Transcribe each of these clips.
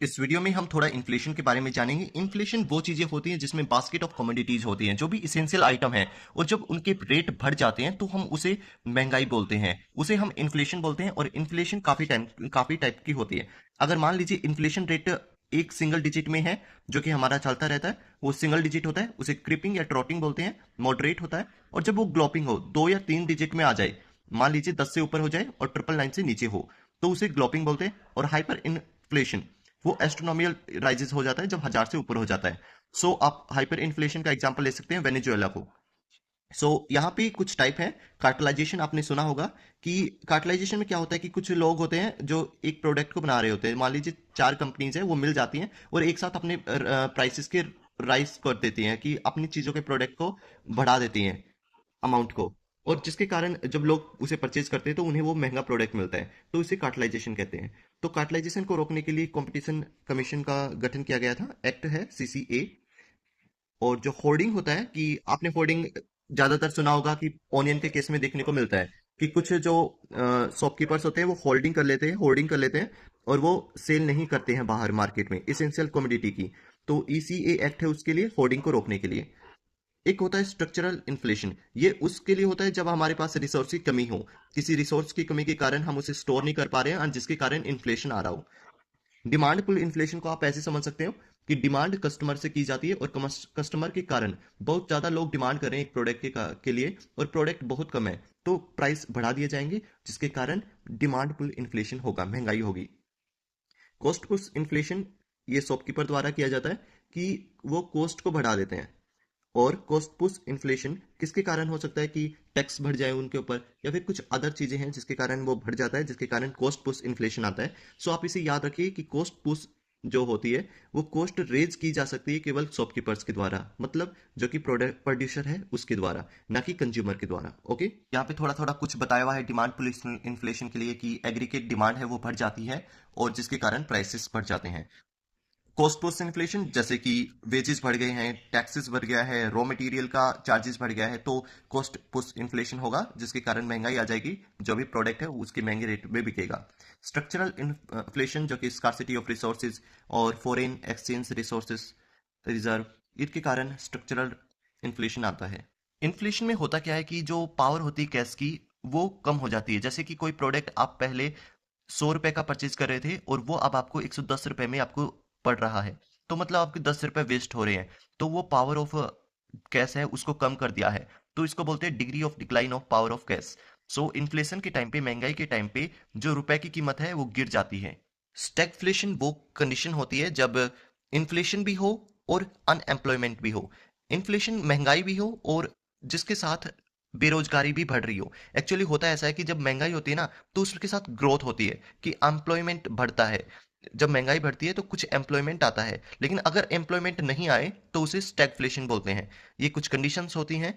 इस वीडियो में हम थोड़ा इन्फ्लेशन के बारे में जानेंगे। इन्फ्लेशन वो चीजें होती हैं जिसमें बास्केट ऑफ कमोडिटीज होती हैं, जो भी इसेंशियल आइटम है, और जब उनके रेट बढ़ जाते हैं तो हम उसे महंगाई बोलते हैं, उसे हम इन्फ्लेशन बोलते हैं। और इन्फ्लेशन काफी टाइप की होती है। अगर मान लीजिए इन्फ्लेशन रेट एक सिंगल डिजिट में है, जो कि हमारा चलता रहता है, वो सिंगल डिजिट होता है, उसे क्रिपिंग या ट्रॉटिंग बोलते हैं, मॉडरेट होता है। और जब वो ग्लोपिंग हो, 2 या 3 डिजिट में आ जाए, मान लीजिए 10 से ऊपर हो जाए और ट्रिपल नाइन से नीचे हो, तो उसे ग्लोपिंग बोलते हैं। और हाइपर इन्फ्लेशन वो एस्ट्रोनॉमिकल राइजेस हो जाता है जब 1000 से ऊपर हो जाता है। सो आप हाइपर इन्फ्लेशन का एग्जांपल ले सकते हैं वेनेजुएला को। यहाँ पे कुछ टाइप है। कार्टलाइजेशन आपने सुना होगा कि कार्टलाइजेशन में क्या होता है कि कुछ लोग होते हैं जो एक प्रोडक्ट को बना रहे होते हैं। मान लीजिए 4 कंपनीज है, वो मिल जाती हैं और एक साथ अपने प्राइसेस के राइस कर देती हैं, कि अपनी चीज़ों के प्रोडक्ट को बढ़ा देती हैं, अमाउंट को। और जिसके कारण जब लोग उसे परचेज करते हैं तो उन्हें वो महंगा प्रोडक्ट मिलता है, तो इसे कार्टलाइजेशन कहते हैं। तो कार्टलाइजेशन को रोकने के लिए कंपटीशन कमीशन का गठन किया गया था, एक्ट है सीसीए। और जो होर्डिंग होता है, कि आपने होर्डिंग ज्यादातर सुना होगा कि ऑनियन के केस में देखने को मिलता है कि कुछ जो शॉपकीपर्स होते हैं वो होर्डिंग कर लेते हैं और वो सेल नहीं करते हैं बाहर मार्केट में इसेंशियल कमोडिटी की। तो ईसीए एक्ट है उसके लिए, होर्डिंग को रोकने के लिए। एक होता है स्ट्रक्चरल इन्फ्लेशन। ये उसके लिए होता है जब हमारे पास रिसोर्स की कमी हो, किसी रिसोर्स की कमी के कारण हम उसे स्टोर नहीं कर पा रहे हैं और जिसके कारण इन्फ्लेशन आ रहा हो। डिमांड पुल इन्फ्लेशन को आप ऐसे समझ सकते हो कि डिमांड कस्टमर से की जाती है और कस्टमर के कारण बहुत ज़्यादा लोग डिमांड कर रहे हैं एक प्रोडक्ट के लिए, और प्रोडक्ट बहुत कम है, तो प्राइस बढ़ा दिए जाएंगे, जिसके कारण डिमांड पुल इन्फ्लेशन होगा, महंगाई होगी। कॉस्ट पुश इन्फ्लेशन ये शॉपकीपर द्वारा किया जाता है कि वो कॉस्ट को बढ़ा देते हैं। और कॉस्ट पुश इन्फ्लेशन किसके कारण हो सकता है कि टैक्स बढ़ जाए उनके ऊपर, या फिर कुछ अदर चीजें हैं जिसके कारण वो बढ़ जाता है, जिसके कारण कॉस्ट पुश इन्फ्लेशन आता है। सो आप इसे याद रखिए कि कॉस्ट पुश जो होती है वो कॉस्ट रेज की जा सकती है केवल शॉपकीपर्स के द्वारा, मतलब जो कि प्रोडक्ट प्रोड्यूसर है उसके द्वारा, ना कि कंज्यूमर के द्वारा। ओके, यहाँ पे थोड़ा थोड़ा कुछ बताया हुआ है डिमांड पुल इन्फ्लेशन के लिए, कि एग्रीगेट डिमांड है वो बढ़ जाती है और जिसके कारण प्राइसेस बढ़ जाते हैं। कॉस्ट पुश इन्फ्लेशन जैसे कि वेजेस बढ़ गए हैं, टैक्सेस बढ़ गया है, रॉ मटेरियल का चार्जेस बढ़ गया है, तो कॉस्ट पुश इन्फ्लेशन होगा, जिसके कारण महंगाई आ जाएगी, जो भी प्रोडक्ट है वो उसके महंगे रेट में बिकेगा। स्ट्रक्चरल इन्फ्लेशन जो कि स्कार्सिटी ऑफ रिसोर्सेज और फॉरेन एक्सचेंज रिसोर्सेज रिजर्व, इसके कारण स्ट्रक्चरल इन्फ्लेशन आता है। इन्फ्लेशन में होता क्या है कि जो पावर होती है कैश की, वो कम हो जाती है। जैसे कि कोई प्रोडक्ट आप पहले 100 रुपए का परचेज कर रहे थे और वो अब आपको 110 रुपए में आपको पड़ रहा है, तो मतलब आपके 10 रुपए वेस्ट हो रहे हैं। तो वो पावर ऑफ कैश है उसको कम कर दिया है, तो इसको बोलते हैं degree of decline of power of cash. So inflation के टाइम पे, महंगाई के टाइम पे, जो रुपए की कीमत है वो गिर जाती है। स्टैगफ्लेशन वो कंडीशन होती है जब इन्फ्लेशन भी हो और अनएम्प्लॉयमेंट भी हो। इन्फ्लेशन महंगाई भी हो और जिसके साथ बेरोजगारी भी बढ़ रही हो। एक्चुअली होता ऐसा है कि जब महंगाई होती है ना, तो उसके साथ ग्रोथ होती है, कि एम्प्लॉयमेंट बढ़ता है। जब महंगाई बढ़ती है तो कुछ एम्प्लॉयमेंट आता है, लेकिन अगर एम्प्लॉयमेंट नहीं आए तो उसे स्टैगफ्लेशन बोलते हैं। ये कुछ कंडीशंस होती हैं।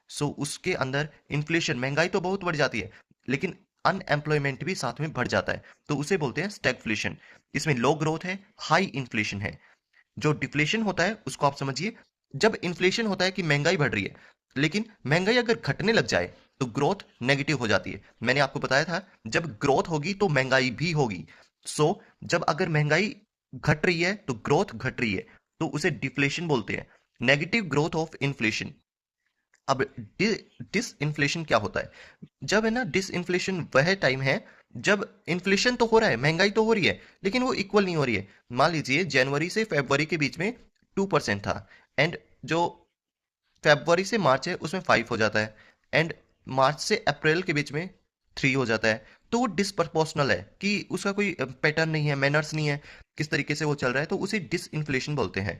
सो उसके अंदर इन्फ्लेशन, महंगाई तो बहुत बढ़ जाती है, लेकिन अनएम्प्लॉयमेंट भी साथ में बढ़ जाता है, तो उसे बोलते हैं स्टैगफ्लेशन। इसमें लो ग्रोथ है, हाई इन्फ्लेशन है। जो डिफ्लेशन होता है उसको आप समझिए, जब इन्फ्लेशन होता है कि महंगाई बढ़ रही है, लेकिन महंगाई अगर घटने लग जाए तो ग्रोथ नेगेटिव हो जाती है। मैंने आपको बताया था जब ग्रोथ होगी तो महंगाई भी होगी। सो जब अगर महंगाई घट रही है तो ग्रोथ घट रही है, तो उसे डिफ्लेशन बोलते हैं, नेगेटिव ग्रोथ ऑफ इन्फ्लेशन। अब डिस इन्फ्लेशन क्या होता है? जब है ना, डिस इन्फ्लेशन वह टाइम है जब इन्फ्लेशन तो हो रहा है, महंगाई तो हो रही है, लेकिन वो इक्वल नहीं हो रही है। मान लीजिए जनवरी से फरवरी के बीच में 2% था, एंड जो फरवरी से मार्च है उसमें 5 हो जाता है, एंड मार्च से अप्रैल के बीच में 3 हो जाता है। तो वो डिसप्रपोर्शनल है, कि उसका कोई पैटर्न नहीं है, मैनर्स नहीं है, किस तरीके से वो चल रहा है, तो उसे डिस इन्फ्लेशन बोलते हैं।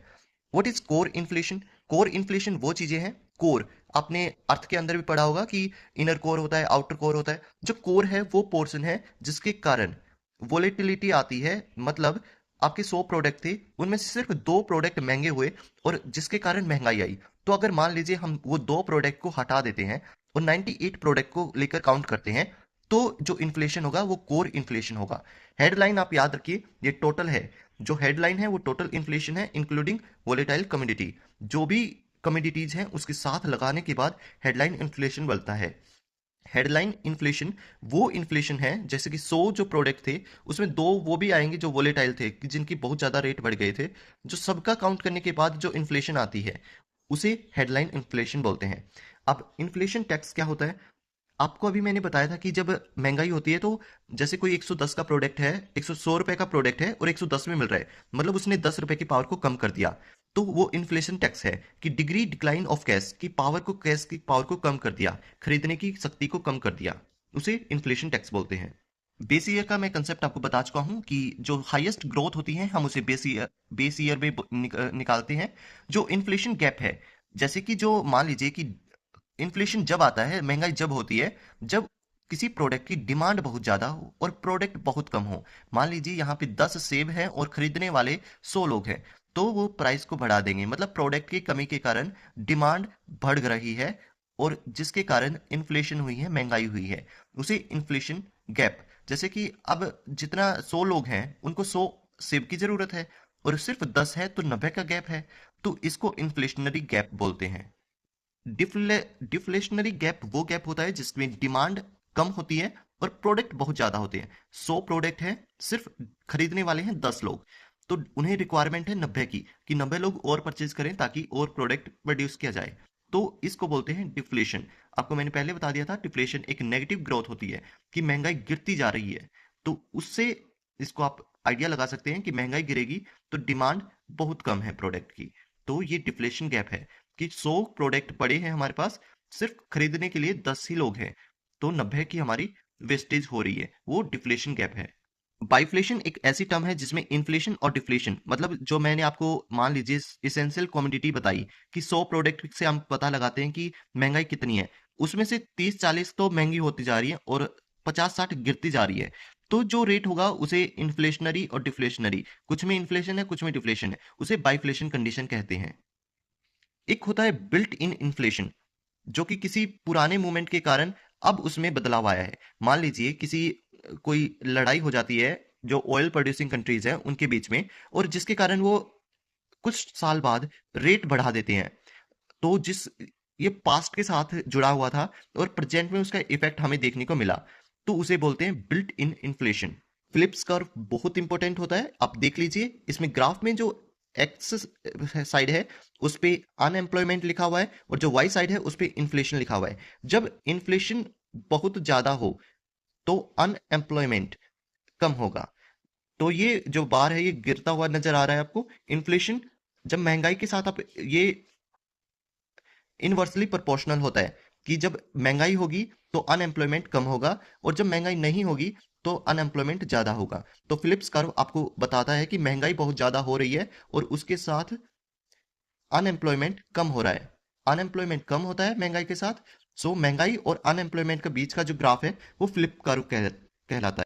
What is core inflation? Core inflation वो चीजें हैं, कोर, आपने अर्थ के अंदर भी पढ़ा होगा कि इनर कोर होता है, आउटर कोर होता है। जो कोर है वो पोर्शन है जिसके कारण वोलेटिलिटी आती है। मतलब आपके 100 प्रोडक्ट थे, उनमें से सिर्फ 2 प्रोडक्ट महंगे हुए और जिसके कारण महंगाई आई। तो अगर मान लीजिए हम वो 2 प्रोडक्ट को हटा देते हैं और 98 प्रोडक्ट को लेकर काउंट करते हैं, तो जो इन्फ्लेशन होगा वो कोर इन्फ्लेशन होगा। हेडलाइन आप याद रखिए, ये टोटल है। जो हेडलाइन है वो टोटल इन्फ्लेशन है, इंक्लूडिंग वोलेटाइल कमोडिटी। जो भी कमोडिटीज हैं उसके साथ लगाने के बाद हेडलाइन इन्फ्लेशन बनता है। हेडलाइन इन्फ्लेशन वो इन्फ्लेशन है, जैसे कि 100 जो प्रोडक्ट थे उसमें दो वो भी आएंगे जो वोलेटाइल थे, कि जिनकी बहुत ज़्यादा रेट बढ़ गए थे, जो सबका काउंट करने के बाद जो इन्फ्लेशन आती है उसे हेडलाइन इन्फ्लेशन बोलते हैं। अब इन्फ्लेशन टैक्स क्या होता है? आपको अभी मैंने बताया था कि जब महंगाई होती है तो जैसे कोई 110 का प्रोडक्ट है, 100 रुपए का प्रोडक्ट है और 110 में मिल रहा है, मतलब उसने 10 रुपए की पावर को कम कर दिया। तो वो इन्फ्लेशन टैक्स है कि डिग्री डिक्लाइन ऑफ कैश की पावर को, कैश की पावर को कम कर दिया, खरीदने की शक्ति को कम कर दिया, उसे इन्फ्लेशन टैक्स बोलते हैं। बेस ईयर का मैं कंसेप्ट आपको बता चुका हूं कि जो हाईएस्ट ग्रोथ होती है हम उसे बेस ईयर में निकालते हैं। जो इन्फ्लेशन गैप है, जैसे कि जो मान लीजिए कि इन्फ्लेशन जब आता है, महंगाई जब होती है जब किसी प्रोडक्ट की डिमांड बहुत ज़्यादा हो और प्रोडक्ट बहुत कम हो। मान लीजिए यहाँ पे 10 सेब हैं और खरीदने वाले 100 लोग हैं, तो वो प्राइस को बढ़ा देंगे, मतलब प्रोडक्ट की कमी के कारण डिमांड बढ़ रही है और जिसके कारण इन्फ्लेशन हुई है, महंगाई हुई है, उसे इन्फ्लेशन गैप। जैसे कि अब जितना 100 लोग हैं उनको 100 सेब की ज़रूरत है और सिर्फ 10 है तो 90 का गैप है, तो इसको इन्फ्लेशनरी गैप बोलते हैं। डिफ्लेशनरी गैप वो गैप होता है जिसमें डिमांड कम होती है और प्रोडक्ट बहुत ज़्यादा होते हैं। 100 प्रोडक्ट है, सिर्फ खरीदने वाले हैं 10 लोग, तो उन्हें रिक्वायरमेंट है 90 की, कि 90 लोग और परचेज करें ताकि और प्रोडक्ट प्रोड्यूस किया जाए। तो इसको बोलते हैं डिफ्लेशन। आपको मैंने पहले बता दिया था, डिफ्लेशन एक नेगेटिव ग्रोथ होती है कि महंगाई गिरती जा रही है, तो उससे इसको आप आइडिया लगा सकते हैं कि महंगाई गिरेगी तो डिमांड बहुत कम है प्रोडक्ट की, तो ये डिफ्लेशन गैप है कि 100 प्रोडक्ट पड़े हैं हमारे पास, सिर्फ खरीदने के लिए 10 ही लोग हैं, तो 90 की हमारी वेस्टेज हो रही है, वो डिफ्लेशन गैप है। बाइफ्लेशन एक ऐसी टर्म है जिसमें इन्फ्लेशन और डिफ्लेशन, मतलब जो मैंने आपको मान लीजिए इसेंशियल कमोडिटी बताई कि 100 प्रोडक्ट से हम पता लगाते हैं कि महंगाई कितनी है, उसमें से 30-40 तो महंगी होती जा रही है और 50-60 गिरती जा रही है। तो जो रेट होगा उसे इन्फ्लेशनरी और डिफ्लेशनरी, कुछ में इन्फ्लेशन है कुछ में डिफ्लेशन है, उसे बाइफ्लेशन कंडीशन कहते हैं। एक होता है बिल्ट इन इन्फ्लेशन, जो कि किसी पुराने मूवमेंट के कारण अब उसमें बदलाव आया है। मान लीजिए किसी कोई लड़ाई हो जाती है जो ऑयल प्रोड्यूसिंग कंट्रीज हैं उनके बीच में, और जिसके कारण वो कुछ साल बाद रेट बढ़ा देते हैं, तो जिस ये पास्ट के साथ जुड़ा हुआ था और प्रेजेंट में उसका इफेक्ट हमें देखने को मिला, तो उसे बोलते हैं built in inflation. Phillips curve बहुत इंपॉर्टेंट होता है, आप देख लीजिए इसमें ग्राफ में जो एक्स साइड है उस पे अनएम्प्लॉयमेंट लिखा हुआ है और जो वाई साइड है उस पे इन्फ्लेशन लिखा हुआ है। जब इन्फ्लेशन बहुत ज्यादा हो तो अनएम्प्लॉयमेंट कम होगा, तो ये जो बार है ये गिरता हुआ नजर आ रहा है आपको। इन्फ्लेशन जब महंगाई के साथ आप ये इनवर्सली प्रोपोर्शनल होता है कि जब महंगाई होगी तो अनएम्प्लॉयमेंट कम होगा और जब महंगाई नहीं होगी तो अनएम्प्लॉयमेंट ज़्यादा होगा। तो फिलिप्स कर्व आपको बताता है कि महंगाई बहुत ज़्यादा हो रही है और उसके साथ अनएम्प्लॉयमेंट कम हो रहा है। अनएम्प्लॉयमेंट कम होता है महंगाई के साथ, सो महंगाई और अनएम्प्लॉयमेंट के बीच का जो ग्राफ है वो फ्लिप कर्व कहलाता है।